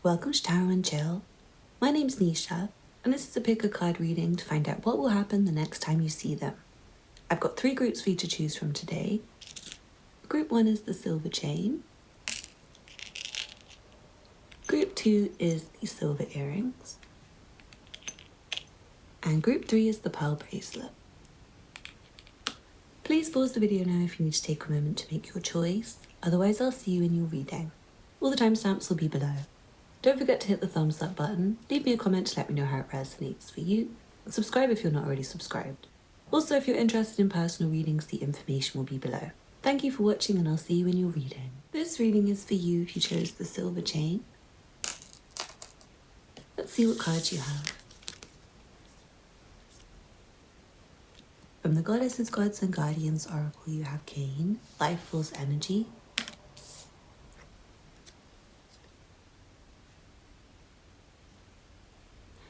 Welcome to Tarot and Chill. My name's Nisha, and this is a pick a card reading to find out what will happen the next time you see them. I've got 3 groups for you to choose from today. Group 1 is the silver chain. Group 2 is the silver earrings. And group 3 is the pearl bracelet. Please pause the video now if you need to take a moment to make your choice, otherwise I'll see you in your reading. All the timestamps will be below. Don't forget to hit the thumbs up button, leave me a comment to let me know how it resonates for you, and subscribe if you're not already subscribed. Also, if you're interested in personal readings, the information will be below. Thank you for watching and I'll see you in your reading. This reading is for you if you chose the silver chain. Let's see what cards you have. From the Goddesses, Gods and Guardians Oracle you have Cain, Life Force Energy.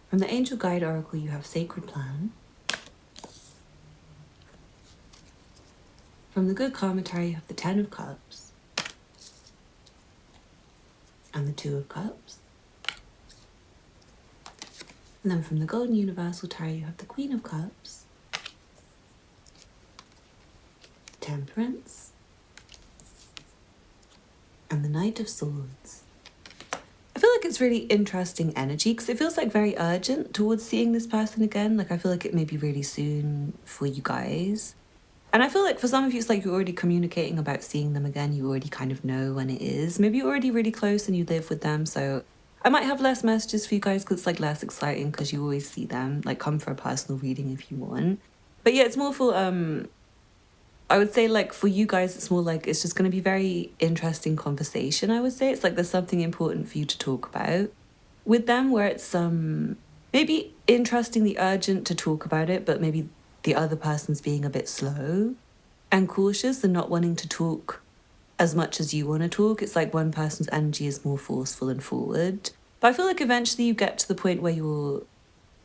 From the Angel Guide Oracle you have Sacred Plan. From the Good Karma Tarot you have the 10 of Cups and the 2 of Cups. And then from the Golden Universal Tarot you have the Queen of Cups, Temperance, and the Knight of Swords. I feel like it's really interesting energy because it feels like very urgent towards seeing this person again. Like I feel like it may be really soon for you guys. And I feel like for some of you, it's like you're already communicating about seeing them again. You already kind of know when it is. Maybe you're already really close and you live with them. So I might have less messages for you guys because it's like less exciting because you always see them. Like come for a personal reading if you want. But yeah, it's more for, I would say like for you guys, it's more like it's just going to be very interesting conversation, I would say. It's like there's something important for you to talk about with them where it's maybe interestingly urgent to talk about it, but maybe the other person's being a bit slow and cautious and not wanting to talk as much as you want to talk. It's like one person's energy is more forceful and forward. But I feel like eventually you get to the point where you're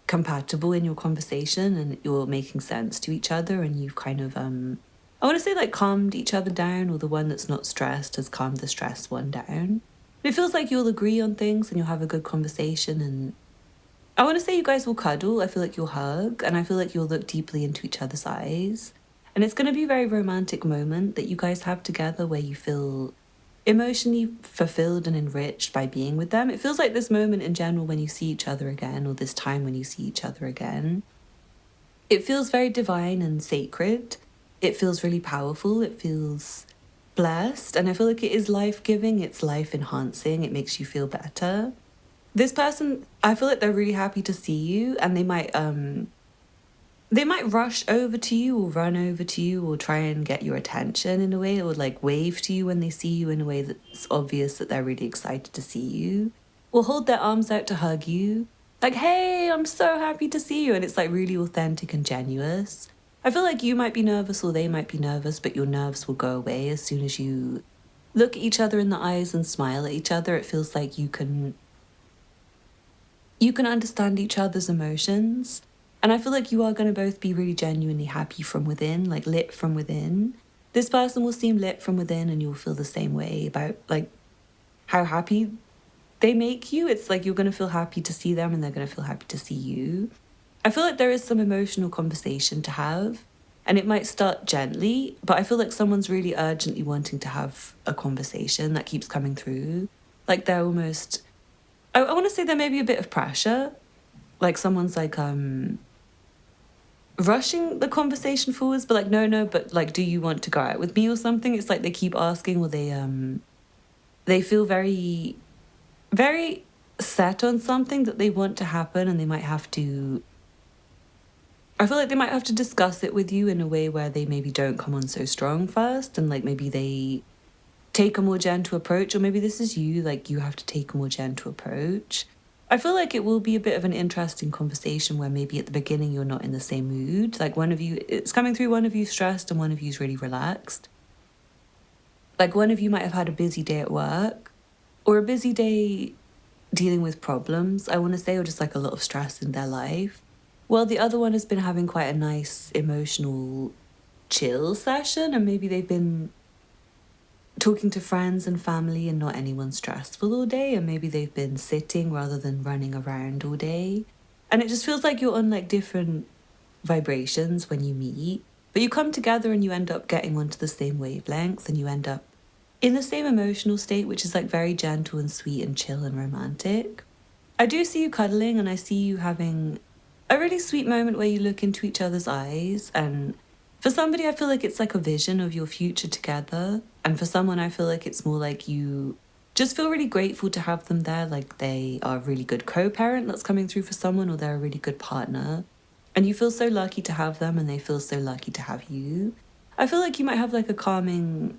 compatible in your conversation and you're making sense to each other and you've kind of, I want to say like calmed each other down, or the one that's not stressed has calmed the stressed one down. It feels like you'll agree on things and you'll have a good conversation, and I want to say you guys will cuddle. I feel like you'll hug, and I feel like you'll look deeply into each other's eyes. And it's going to be a very romantic moment that you guys have together where you feel emotionally fulfilled and enriched by being with them. It feels like this moment in general when you see each other again, or this time when you see each other again, it feels very divine and sacred. It feels really powerful. It feels blessed. And I feel like it is life-giving. It's life-enhancing. It makes you feel better. This person, I feel like they're really happy to see you, and they might rush over to you or run over to you or try and get your attention in a way, or like wave to you when they see you in a way that's obvious that they're really excited to see you, or hold their arms out to hug you. Like, hey, I'm so happy to see you. And it's like really authentic and genuine. I feel like you might be nervous or they might be nervous, but your nerves will go away as soon as you look at each other in the eyes and smile at each other. It feels like you can understand each other's emotions. And I feel like you are going to both be really genuinely happy from within, like lit from within. This person will seem lit from within and you'll feel the same way about like how happy they make you. It's like you're going to feel happy to see them and they're going to feel happy to see you. I feel like there is some emotional conversation to have, and it might start gently, but I feel like someone's really urgently wanting to have a conversation that keeps coming through. Like they're almost, I want to say there may be a bit of pressure. Like someone's like rushing the conversation forwards, but like, no, but like, do you want to go out with me or something? It's like they keep asking, or they feel very, very set on something that they want to happen, and they might have to, I feel like they might have to discuss it with you in a way where they maybe don't come on so strong first, and like maybe they take a more gentle approach, or maybe this is you, like you have to take a more gentle approach. I feel like it will be a bit of an interesting conversation where maybe at the beginning you're not in the same mood. Like one of you, it's coming through, one of you stressed and one of you's really relaxed. Like one of you might have had a busy day at work or a busy day dealing with problems, I want to say, or just like a lot of stress in their life. Well, the other one has been having quite a nice emotional chill session, and maybe they've been talking to friends and family and not anyone stressful all day, and maybe they've been sitting rather than running around all day. And it just feels like you're on like different vibrations when you meet, but you come together and you end up getting onto the same wavelength and you end up in the same emotional state, which is like very gentle and sweet and chill and romantic. I do see you cuddling, and I see you having a really sweet moment where you look into each other's eyes. And for somebody, I feel like it's like a vision of your future together. And for someone, I feel like it's more like you just feel really grateful to have them there. Like they are a really good co-parent that's coming through for someone, or they're a really good partner. And you feel so lucky to have them, and they feel so lucky to have you. I feel like you might have like a calming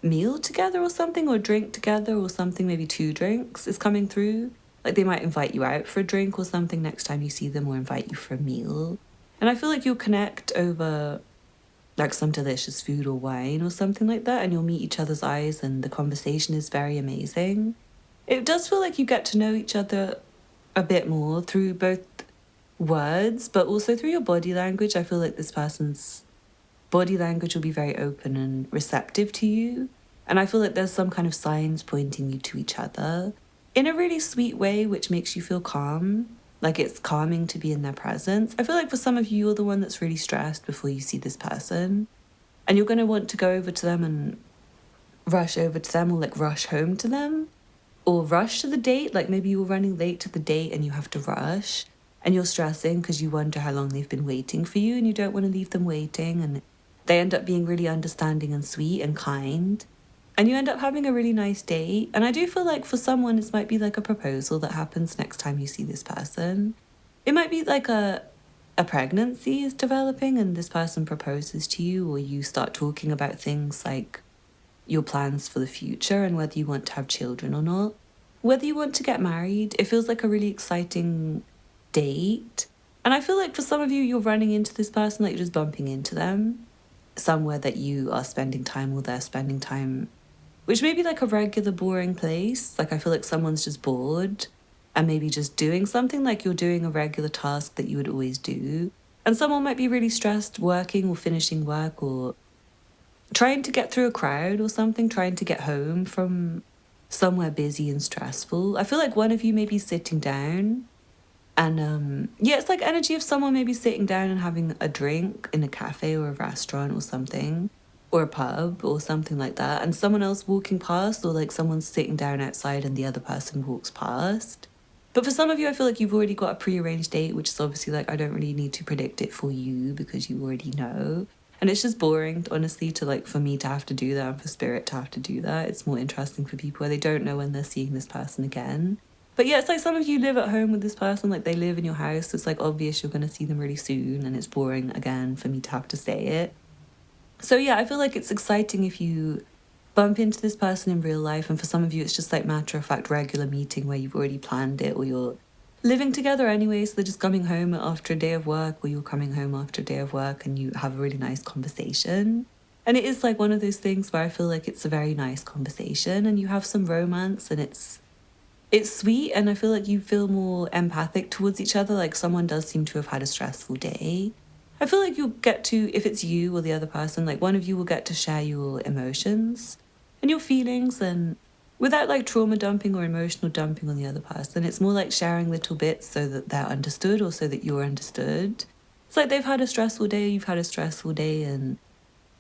meal together or something, or drink together or something, maybe 2 drinks is coming through. Like they might invite you out for a drink or something next time you see them, or invite you for a meal. And I feel like you'll connect over like some delicious food or wine or something like that, and you'll meet each other's eyes and the conversation is very amazing. It does feel like you get to know each other a bit more through both words, but also through your body language. I feel like this person's body language will be very open and receptive to you. And I feel like there's some kind of signs pointing you to each other in a really sweet way, which makes you feel calm. Like it's calming to be in their presence. I feel like for some of you, you're the one that's really stressed before you see this person. And you're going to want to go over to them and rush over to them, or like rush home to them, or rush to the date. Like maybe you're running late to the date and you have to rush, and you're stressing because you wonder how long they've been waiting for you and you don't want to leave them waiting. And they end up being really understanding and sweet and kind. And you end up having a really nice date. And I do feel like for someone, it might be like a proposal that happens next time you see this person. It might be like a pregnancy is developing and this person proposes to you, or you start talking about things like your plans for the future and whether you want to have children or not. Whether you want to get married, it feels like a really exciting date. And I feel like for some of you, you're running into this person, like you're just bumping into them somewhere that you are spending time, or they're spending time, which may be like a regular boring place. Like I feel like someone's just bored and maybe just doing something, like you're doing a regular task that you would always do. And someone might be really stressed working or finishing work, or trying to get through a crowd or something, trying to get home from somewhere busy and stressful. I feel like one of you may be sitting down. And yeah, it's like energy of someone maybe sitting down and having a drink in a cafe or a restaurant or something, or a pub or something like that, and someone else walking past, or like someone's sitting down outside and the other person walks past. But for some of you, I feel like you've already got a prearranged date, which is obviously like, I don't really need to predict it for you because you already know. And it's just boring, honestly, to like, for me to have to do that and for spirit to have to do that. It's more interesting for people where they don't know when they're seeing this person again. But yeah, it's like some of you live at home with this person, like they live in your house. So it's like obvious you're going to see them really soon, and it's boring again for me to have to say it. So yeah, I feel like it's exciting if you bump into this person in real life. And for some of you, it's just like matter of fact regular meeting where you've already planned it, or you're living together anyway. So they're just coming home after a day of work, or you're coming home after a day of work, and you have a really nice conversation. And it is like one of those things where I feel like it's a very nice conversation and you have some romance, and it's sweet, and I feel like you feel more empathic towards each other. Like someone does seem to have had a stressful day. I feel like you'll get to, if it's you or the other person, like one of you will get to share your emotions and your feelings, and without like trauma dumping or emotional dumping on the other person. It's more like sharing little bits so that they're understood, or so that you're understood. It's like they've had a stressful day, you've had a stressful day, and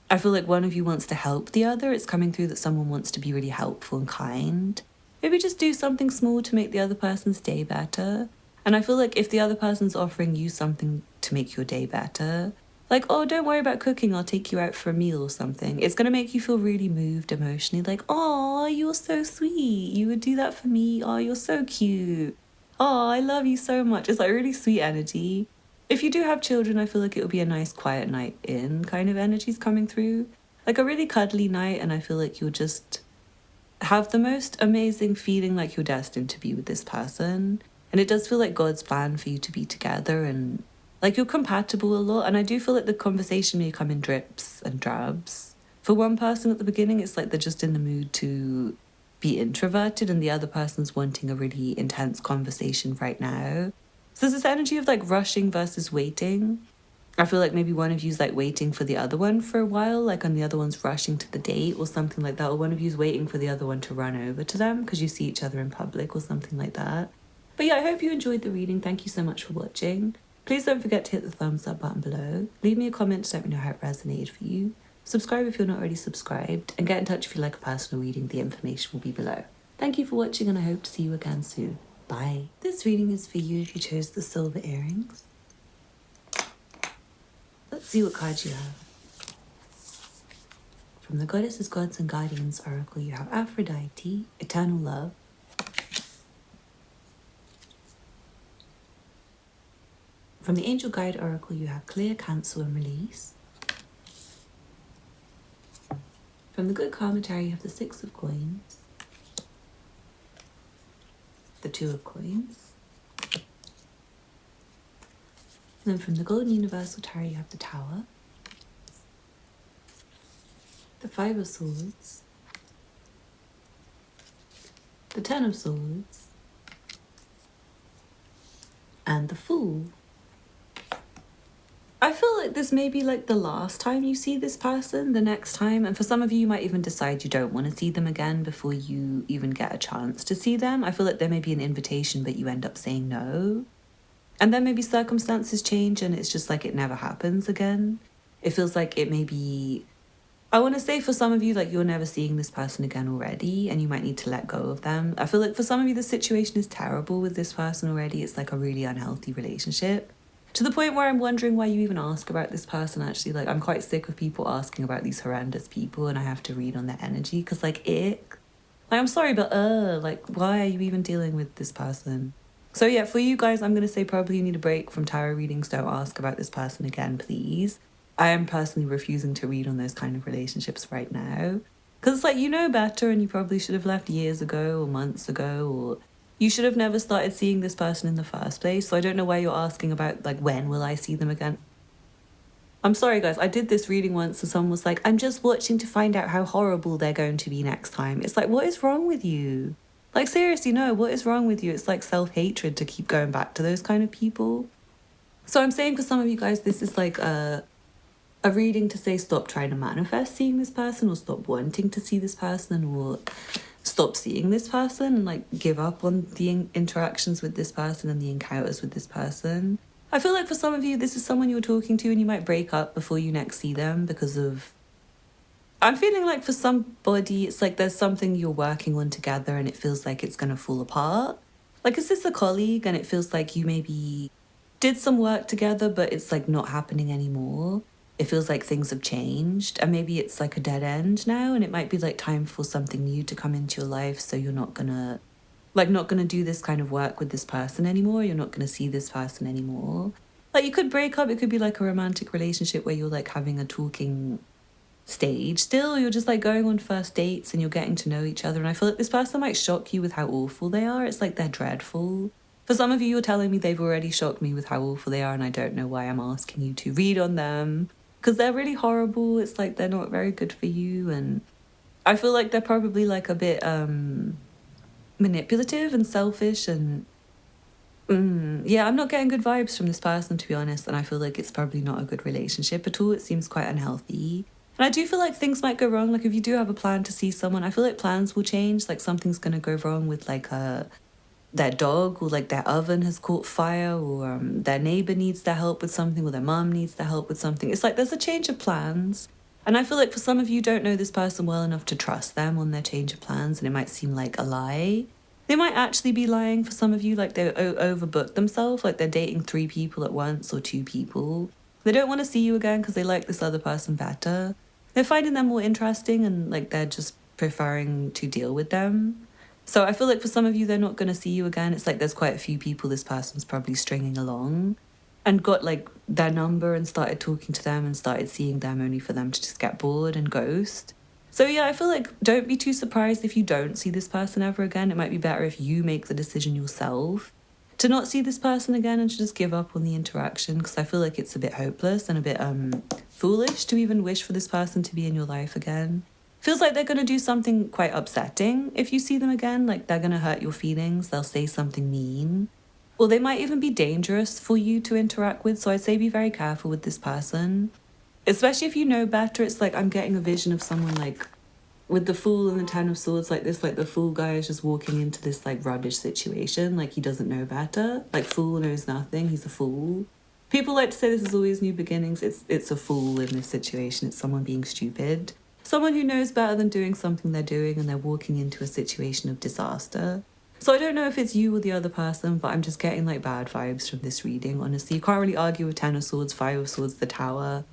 I feel like one of you wants to help the other. It's coming through that someone wants to be really helpful and kind. Maybe just do something small to make the other person's day better. And I feel like if the other person's offering you something to make your day better, like, oh, don't worry about cooking, I'll take you out for a meal or something, it's going to make you feel really moved emotionally. Like, oh, you're so sweet. You would do that for me. Oh, you're so cute. Oh, I love you so much. It's like really sweet energy. If you do have children, I feel like it will be a nice quiet night in kind of energies coming through. Like a really cuddly night, and I feel like you'll just have the most amazing feeling like you're destined to be with this person. And it does feel like God's plan for you to be together, and like you're compatible a lot. And I do feel like the conversation may come in drips and drabs. For one person at the beginning, it's like they're just in the mood to be introverted, and the other person's wanting a really intense conversation right now. So there's this energy of like rushing versus waiting. I feel like maybe one of you's like waiting for the other one for a while, like and the other one's rushing to the date or something like that, or one of you's waiting for the other one to run over to them because you see each other in public or something like that. But yeah, I hope you enjoyed the reading. Thank you so much for watching. Please don't forget to hit the thumbs up button below. Leave me a comment to let me know how it resonated for you. Subscribe if you're not already subscribed, and get in touch if you like a personal reading. The information will be below. Thank you for watching, and I hope to see you again soon. Bye. This reading is for you if you chose the silver earrings. Let's see what cards you have. From the Goddesses, Gods and Guardians Oracle, you have Aphrodite, Eternal Love. From the Angel Guide Oracle, you have Clear, Cancel and Release. From the Good Karma Tarot, you have the Six of Coins, the Two of Coins. And then from the Golden Universal Tarot, you have the Tower, the Five of Swords, the Ten of Swords, and the Fool. I feel like this may be like the last time you see this person, the next time. And for some of you, you might even decide you don't want to see them again before you even get a chance to see them. I feel like there may be an invitation, but you end up saying no. And then maybe circumstances change and it's just like it never happens again. It feels like it may be, I want to say for some of you, like you're never seeing this person again already and you might need to let go of them. I feel like for some of you, the situation is terrible with this person already. It's like a really unhealthy relationship. To the point where I'm wondering why you even ask about this person, actually. Like, I'm quite sick of people asking about these horrendous people and I have to read on their energy because, like, ick. Like, I'm sorry, but, like, why are you even dealing with this person? So, yeah, for you guys, I'm going to say probably you need a break from tarot readings. Don't ask about this person again, please. I am personally refusing to read on those kind of relationships right now. Because it's like, you know better and you probably should have left years ago or months ago, or you should have never started seeing this person in the first place. So I don't know why you're asking about, like, when will I see them again? I'm sorry, guys. I did this reading once and someone was like, I'm just watching to find out how horrible they're going to be next time. It's like, what is wrong with you? Like, seriously, no, what is wrong with you? It's like self-hatred to keep going back to those kind of people. So I'm saying for some of you guys, this is like a reading to say stop trying to manifest seeing this person or stop wanting to see this person or stop seeing this person and like give up on the interactions with this person and the encounters with this person. I feel like for some of you, this is someone you're talking to and you might break up before you next see them because of... I'm feeling like for somebody, it's like there's something you're working on together and it feels like it's going to fall apart. Like, is this a colleague and it feels like you maybe did some work together, but it's like not happening anymore? It feels like things have changed and maybe it's like a dead end now and it might be like time for something new to come into your life, so you're not gonna do this kind of work with this person anymore. You're not gonna see this person anymore. Like, you could break up. It could be like a romantic relationship where you're like having a talking stage still. You're just like going on first dates and you're getting to know each other. And I feel like this person might shock you with how awful they are. It's like they're dreadful. For some of you, you're telling me they've already shocked me with how awful they are and I don't know why I'm asking you to read on them. Because they're really horrible. It's like they're not very good for you. And I feel like they're probably like a bit manipulative and selfish. And yeah, I'm not getting good vibes from this person, to be honest. And I feel like it's probably not a good relationship at all. It seems quite unhealthy. And I do feel like things might go wrong. Like, if you do have a plan to see someone, I feel like plans will change. Like, something's going to go wrong with like their dog, or like their oven has caught fire, or their neighbor needs their help with something, or their mum needs their help with something. It's like there's a change of plans. And I feel like for some of you don't know this person well enough to trust them on their change of plans, and it might seem like a lie. They might actually be lying for some of you, like they overbooked themselves, like they're dating 3 people at once or 2 people. They don't want to see you again because they like this other person better. They're finding them more interesting and like they're just preferring to deal with them. So I feel like for some of you, they're not going to see you again. It's like there's quite a few people this person's probably stringing along and got like their number and started talking to them and started seeing them only for them to just get bored and ghost. So yeah, I feel like don't be too surprised if you don't see this person ever again. It might be better if you make the decision yourself to not see this person again and to just give up on the interaction, because I feel like it's a bit hopeless and a bit foolish to even wish for this person to be in your life again. Feels like they're going to do something quite upsetting if you see them again. Like, they're going to hurt your feelings. They'll say something mean. or they might even be dangerous for you to interact with. So I'd say be very careful with this person, especially if you know better. It's like I'm getting a vision of someone like with the Fool and the Ten of Swords like this, like the Fool guy is just walking into this like rubbish situation, like he doesn't know better. Like Fool knows nothing, he's a fool. People like to say this is always new beginnings. It's a fool in this situation. It's someone being stupid. Someone who knows better than doing something they're doing, and they're walking into a situation of disaster. So I don't know if it's you or the other person, but I'm just getting like bad vibes from this reading, honestly. You can't really argue with Ten of Swords, Five of Swords, the Tower.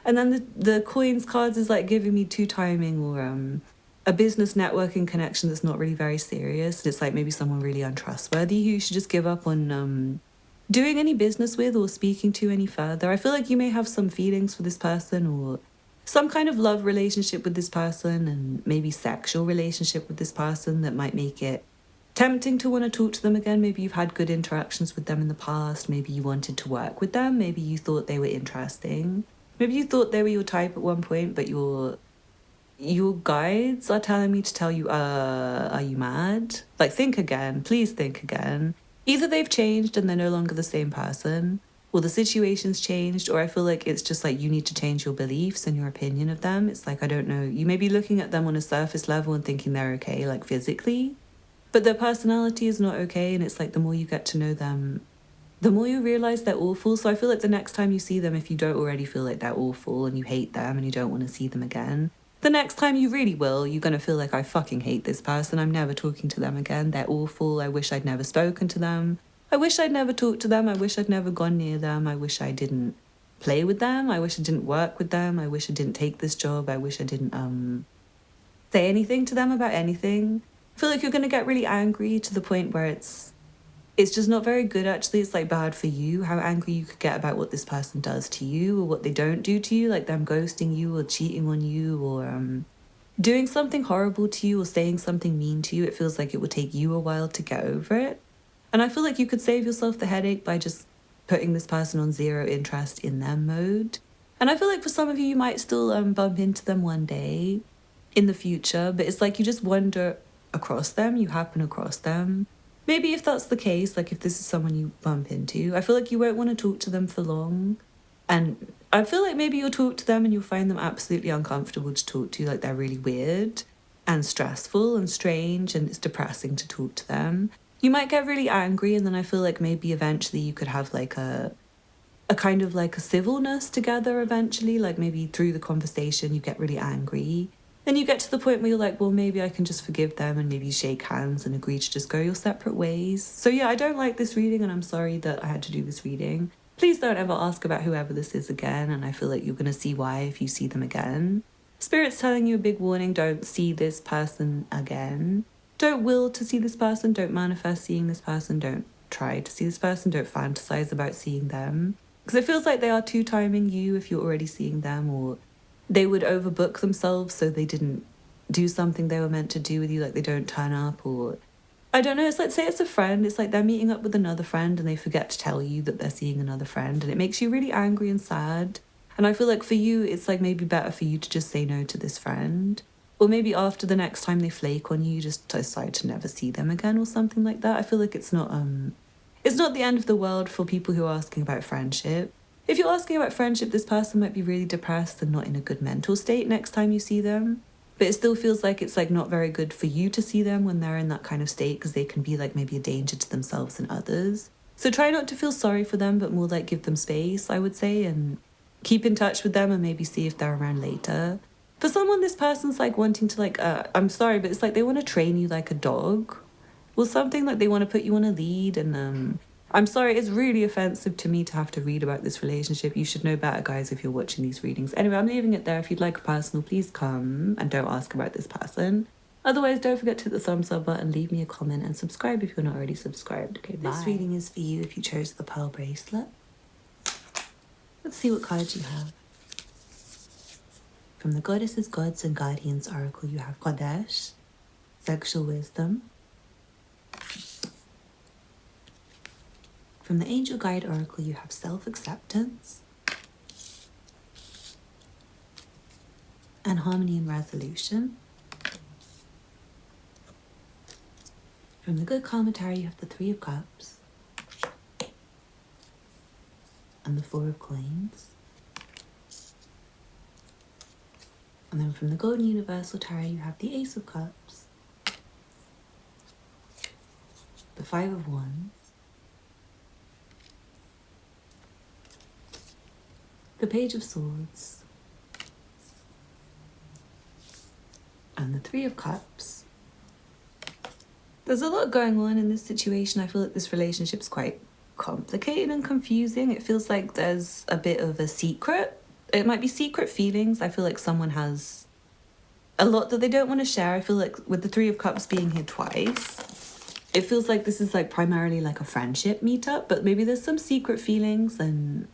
And then the coins cards is like giving me two timing or a business networking connection that's not really very serious. It's like maybe someone really untrustworthy who you should just give up on doing any business with or speaking to any further. I feel like you may have some feelings for this person or some kind of love relationship with this person, and maybe sexual relationship with this person that might make it tempting to want to talk to them again. Maybe you've had good interactions with them in the past. Maybe you wanted to work with them. Maybe you thought they were interesting. Maybe you thought they were your type at one point, but your guides are telling me to tell you, are you mad? Like, think again. Please think again. Either they've changed and they're no longer the same person, or the situation's changed, or I feel like it's just like you need to change your beliefs and your opinion of them. It's like, I don't know, you may be looking at them on a surface level and thinking they're okay, like physically, but their personality is not okay. And it's like the more you get to know them, the more you realize they're awful. So I feel like the next time you see them, if you don't already feel like they're awful and you hate them and you don't want to see them again, the next time you really will, you're going to feel like, I fucking hate this person. I'm never talking to them again. They're awful. I wish I'd never spoken to them. I wish I'd never talked to them. I wish I'd never gone near them. I wish I didn't play with them. I wish I didn't work with them. I wish I didn't take this job. I wish I didn't say anything to them about anything. I feel like you're going to get really angry to the point where it's just not very good, actually. It's like bad for you, how angry you could get about what this person does to you or what they don't do to you, like them ghosting you or cheating on you or doing something horrible to you or saying something mean to you. It feels like it would take you a while to get over it. And I feel like you could save yourself the headache by just putting this person on zero interest in them mode. And I feel like for some of you, you might still bump into them one day in the future, but it's like you just wander across them, you happen across them. Maybe if that's the case, like if this is someone you bump into, I feel like you won't want to talk to them for long. And I feel like maybe you'll talk to them and you'll find them absolutely uncomfortable to talk to, like they're really weird and stressful and strange and it's depressing to talk to them. You might get really angry, and then I feel like maybe eventually you could have like a kind of like a civilness together eventually, like maybe through the conversation you get really angry. Then you get to the point where you're like, well, maybe I can just forgive them, and maybe shake hands and agree to just go your separate ways. So yeah, I don't like this reading, and I'm sorry that I had to do this reading. Please don't ever ask about whoever this is again, and I feel like you're going to see why if you see them again. Spirit's telling you a big warning: don't see this person again. Don't will to see this person, don't manifest seeing this person, don't try to see this person, don't fantasize about seeing them. Because it feels like they are two-timing you if you're already seeing them, or they would overbook themselves so they didn't do something they were meant to do with you, like they don't turn up, or I don't know, it's like, say it's a friend, it's like they're meeting up with another friend and they forget to tell you that they're seeing another friend, and it makes you really angry and sad. And I feel like for you, it's like maybe better for you to just say no to this friend. Or maybe after the next time they flake on you, you just decide to never see them again or something like that. I feel like it's not the end of the world for people who are asking about friendship. If you're asking about friendship, this person might be really depressed and not in a good mental state next time you see them. But it still feels like it's like not very good for you to see them when they're in that kind of state, because they can be like maybe a danger to themselves and others. So try not to feel sorry for them, but more like give them space, I would say, and keep in touch with them and maybe see if they're around later. For someone, this person's like wanting to like, I'm sorry, but it's like they want to train you like a dog or something, like they want to put you on a lead. And I'm sorry, it's really offensive to me to have to read about this relationship. You should know better, guys, if you're watching these readings. Anyway, I'm leaving it there. If you'd like a personal, please come and don't ask about this person. Otherwise, don't forget to hit the thumbs up button, leave me a comment, and subscribe if you're not already subscribed. Okay, bye. This reading is for you if you chose the pearl bracelet. Let's see what cards you have. From the Goddesses, Gods, and Guardians Oracle, you have Goddess, Sexual Wisdom. From the Angel Guide Oracle, you have Self-Acceptance and Harmony and Resolution. From the Good Karma Tarot, you have the Three of Cups, and the Four of Coins. And then from the Golden Universal Tarot, you have the Ace of Cups, the Five of Wands, the Page of Swords, and the Three of Cups. There's a lot going on in this situation. I feel like this relationship's quite complicated and confusing. It feels like there's a bit of a secret. It might be secret feelings. I feel like someone has a lot that they don't want to share. I feel like with the Three of Cups being here twice, it feels like this is like primarily like a friendship meetup, but maybe there's some secret feelings and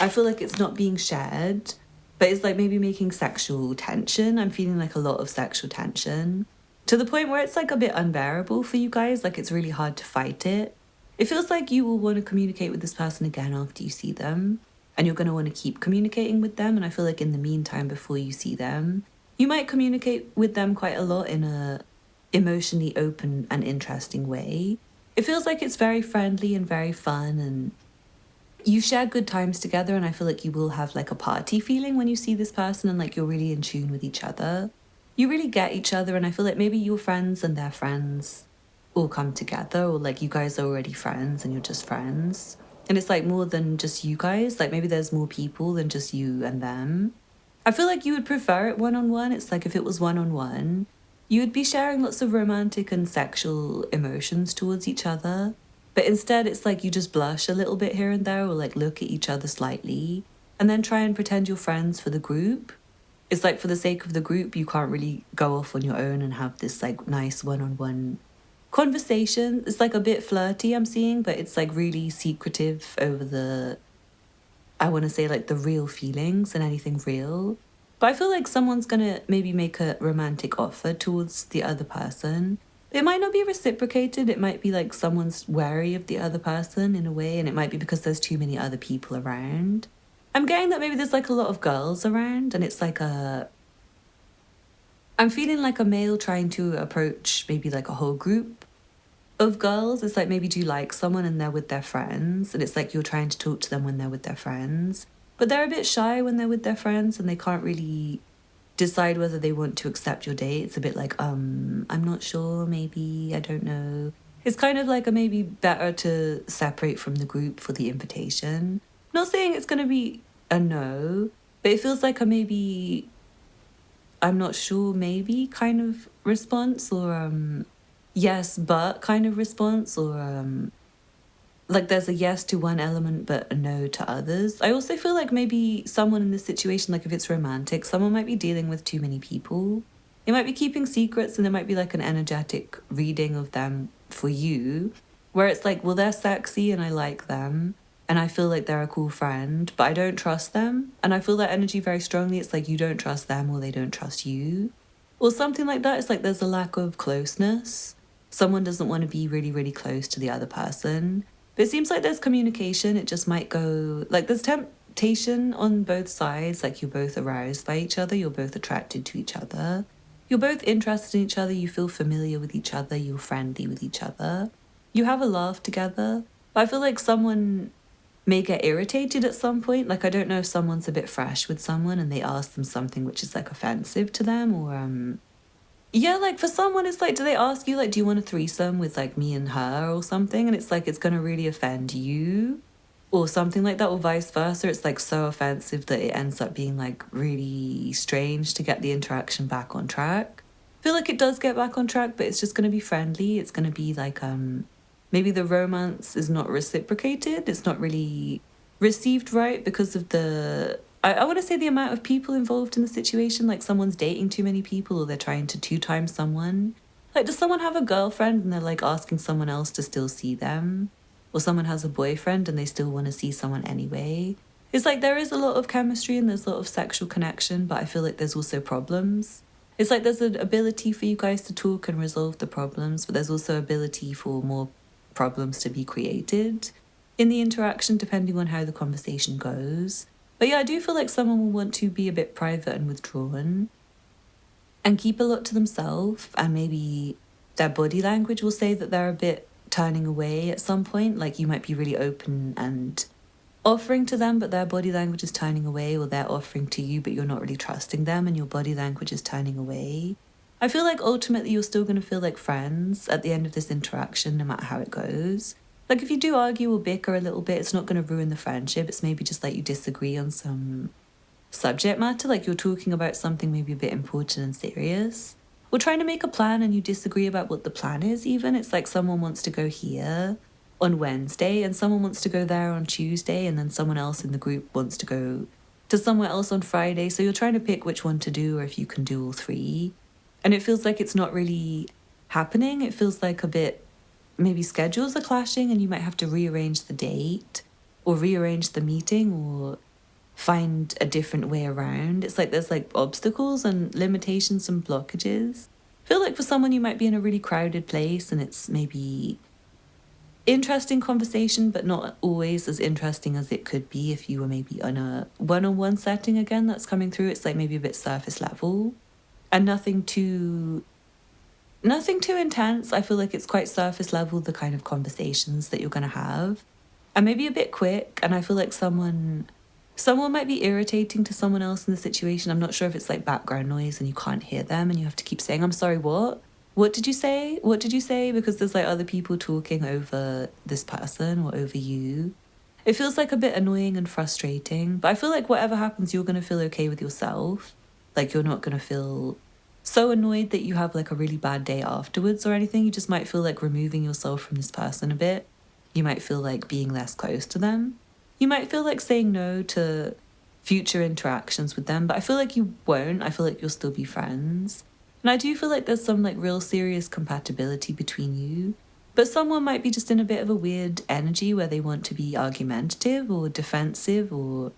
I feel like it's not being shared, but it's like maybe making sexual tension. I'm feeling like a lot of sexual tension to the point where it's like a bit unbearable for you guys. Like it's really hard to fight it. It feels like you will want to communicate with this person again after you see them. And you're going to want to keep communicating with them. And I feel like in the meantime, before you see them, you might communicate with them quite a lot in a emotionally open and interesting way. It feels like it's very friendly and very fun, and you share good times together. And I feel like you will have like a party feeling when you see this person, and like you're really in tune with each other. You really get each other. And I feel like maybe your friends and their friends all come together, or like you guys are already friends and you're just friends. And it's like more than just you guys. Like maybe there's more people than just you and them. I feel like you would prefer it one-on-one. It's like if it was one-on-one, you would be sharing lots of romantic and sexual emotions towards each other. But instead, it's like you just blush a little bit here and there, or like look at each other slightly and then try and pretend you're friends for the group. It's like for the sake of the group, you can't really go off on your own and have this like nice one-on-one conversation. It's like a bit flirty, I'm seeing, but it's like really secretive over the, I want to say like the real feelings and anything real. But I feel like someone's gonna maybe make a romantic offer towards the other person. It might not be reciprocated. It might be like someone's wary of the other person in a way, and it might be because there's too many other people around. I'm getting that maybe there's like a lot of girls around, and it's like I'm feeling like a male trying to approach maybe like a whole group of girls. It's like maybe do you like someone and they're with their friends, and it's like you're trying to talk to them when they're with their friends, but they're a bit shy when they're with their friends and they can't really decide whether they want to accept your date. It's a bit like, I'm not sure, maybe, I don't know. It's kind of like a maybe better to separate from the group for the invitation. Not saying it's going to be a no, but it feels like a maybe, I'm not sure, maybe kind of response, or yes, but kind of response, or like there's a yes to one element but a no to others. I also feel like maybe someone in this situation, like if it's romantic, someone might be dealing with too many people. They might be keeping secrets, and there might be like an energetic reading of them for you where it's like, well, they're sexy and I like them and I feel like they're a cool friend, but I don't trust them. And I feel that energy very strongly. It's like you don't trust them or they don't trust you or something like that. It's like there's a lack of closeness. Someone doesn't want to be really, really close to the other person. But it seems like there's communication. It just might go, like there's temptation on both sides. Like you're both aroused by each other. You're both attracted to each other. You're both interested in each other. You feel familiar with each other. You're friendly with each other. You have a laugh together. But I feel like someone may get irritated at some point. Like I don't know if someone's a bit fresh with someone and they ask them something which is like offensive to them, or yeah, like for someone it's like, do they ask you like, do you want a threesome with like me and her or something, and it's like it's gonna really offend you or something like that, or vice versa. It's like so offensive that it ends up being like really strange to get the interaction back on track. I feel like it does get back on track, but it's just gonna be friendly. It's gonna be like maybe the romance is not reciprocated. It's not really received right because of the, I want to say the amount of people involved in the situation. Like someone's dating too many people, or they're trying to two times someone. Like does someone have a girlfriend and they're like asking someone else to still see them? Or someone has a boyfriend and they still want to see someone anyway? It's like there is a lot of chemistry and there's a lot of sexual connection, but I feel like there's also problems. It's like there's an ability for you guys to talk and resolve the problems, but there's also ability for more problems to be created in the interaction depending on how the conversation goes. But yeah, I do feel like someone will want to be a bit private and withdrawn and keep a lot to themselves, and maybe their body language will say that they're a bit turning away at some point. Like you might be really open and offering to them, but their body language is turning away, or they're offering to you, but you're not really trusting them and your body language is turning away. I feel like ultimately you're still going to feel like friends at the end of this interaction, no matter how it goes. Like if you do argue or bicker a little bit, it's not going to ruin the friendship. It's maybe just like you disagree on some subject matter, like you're talking about something maybe a bit important and serious. Or trying to make a plan and you disagree about what the plan is even. It's like someone wants to go here on Wednesday and someone wants to go there on Tuesday, and then someone else in the group wants to go to somewhere else on Friday. So you're trying to pick which one to do or if you can do all three. And it feels like it's not really happening. It feels like a bit, maybe schedules are clashing and you might have to rearrange the date or rearrange the meeting or find a different way around. It's like there's like obstacles and limitations and blockages. I feel like for someone you might be in a really crowded place and it's maybe interesting conversation, but not always as interesting as it could be if you were maybe on a one-on-one setting again that's coming through. It's like maybe a bit surface level. And nothing too intense. I feel like it's quite surface level, the kind of conversations that you're going to have. And maybe a bit quick. And I feel like someone might be irritating to someone else in the situation. I'm not sure if it's like background noise and you can't hear them and you have to keep saying, I'm sorry, what? What did you say? What did you say? Because there's like other people talking over this person or over you. It feels like a bit annoying and frustrating. But I feel like whatever happens, you're going to feel okay with yourself. Like you're not going to feel so annoyed that you have like a really bad day afterwards or anything. You just might feel like removing yourself from this person a bit. You might feel like being less close to them. You might feel like saying no to future interactions with them, but I feel like you won't. I feel like you'll still be friends. And I do feel like there's some like real serious compatibility between you. But someone might be just in a bit of a weird energy where they want to be argumentative or defensive or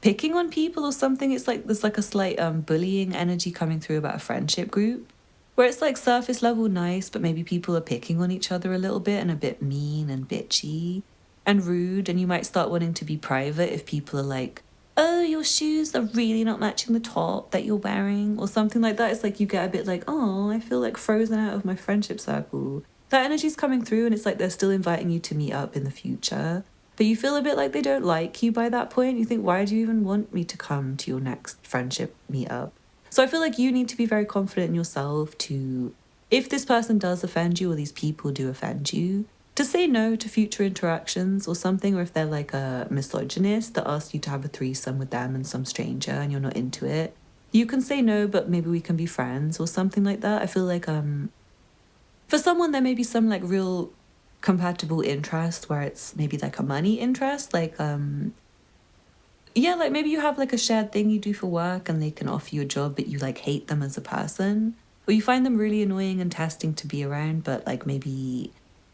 picking on people or something. It's like there's like a slight bullying energy coming through about a friendship group where it's like surface level nice, but maybe people are picking on each other a little bit and a bit mean and bitchy and rude. And you might start wanting to be private if people are like, oh, your shoes are really not matching the top that you're wearing or something like that. It's like you get a bit like, oh, I feel like frozen out of my friendship circle. That energy's coming through and it's like they're still inviting you to meet up in the future. But you feel a bit like they don't like you by that point. You think, why do you even want me to come to your next friendship meetup? So I feel like you need to be very confident in yourself to, if this person does offend you or these people do offend you, to say no to future interactions or something. Or if they're like a misogynist that asks you to have a threesome with them and some stranger and you're not into it, you can say no, but maybe we can be friends or something like that. I feel like for someone there may be some like real compatible interest where it's maybe like a money interest, like yeah, like maybe you have like a shared thing you do for work and they can offer you a job but you like hate them as a person, or you find them really annoying and testing to be around, but like maybe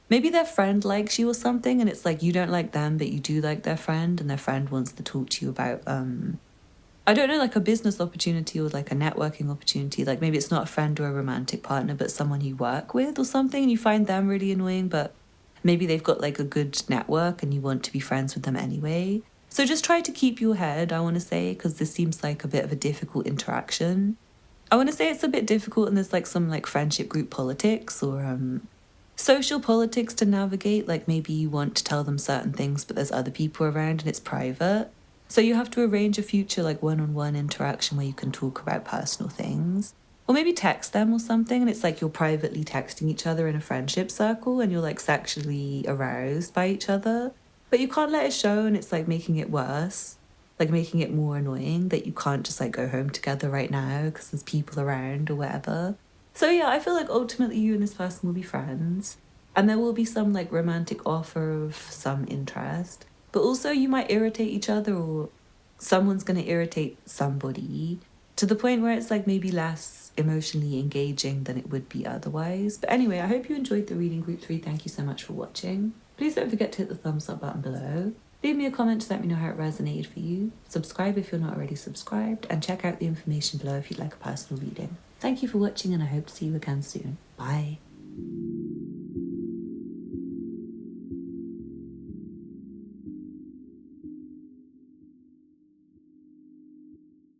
their friend likes you or something and it's like you don't like them but you do like their friend and their friend wants to talk to you about I don't know, like a business opportunity or like a networking opportunity. Like maybe it's not a friend or a romantic partner but someone you work with or something, and you find them really annoying but maybe they've got like a good network and you want to be friends with them anyway. So just try to keep your head, I want to say, because this seems like a bit of a difficult interaction. I want to say it's a bit difficult and there's like some like friendship group politics or social politics to navigate. Like maybe you want to tell them certain things but there's other people around and it's private. So you have to arrange a future like one-on-one interaction where you can talk about personal things. Or maybe text them or something and it's like you're privately texting each other in a friendship circle and you're like sexually aroused by each other. But you can't let it show and it's like making it worse. Like making it more annoying that you can't just like go home together right now because there's people around or whatever. So yeah, I feel like ultimately you and this person will be friends. And there will be some like romantic offer of some interest. But also you might irritate each other or someone's going to irritate somebody to the point where it's like maybe less emotionally engaging than it would be otherwise. But anyway, I hope you enjoyed the reading group 3. Thank you so much for watching. Please don't forget to hit the thumbs up button below. Leave me a comment to let me know how it resonated for you. Subscribe if you're not already subscribed, and check out the information below if you'd like a personal reading. Thank you for watching and I hope to see you again soon. Bye.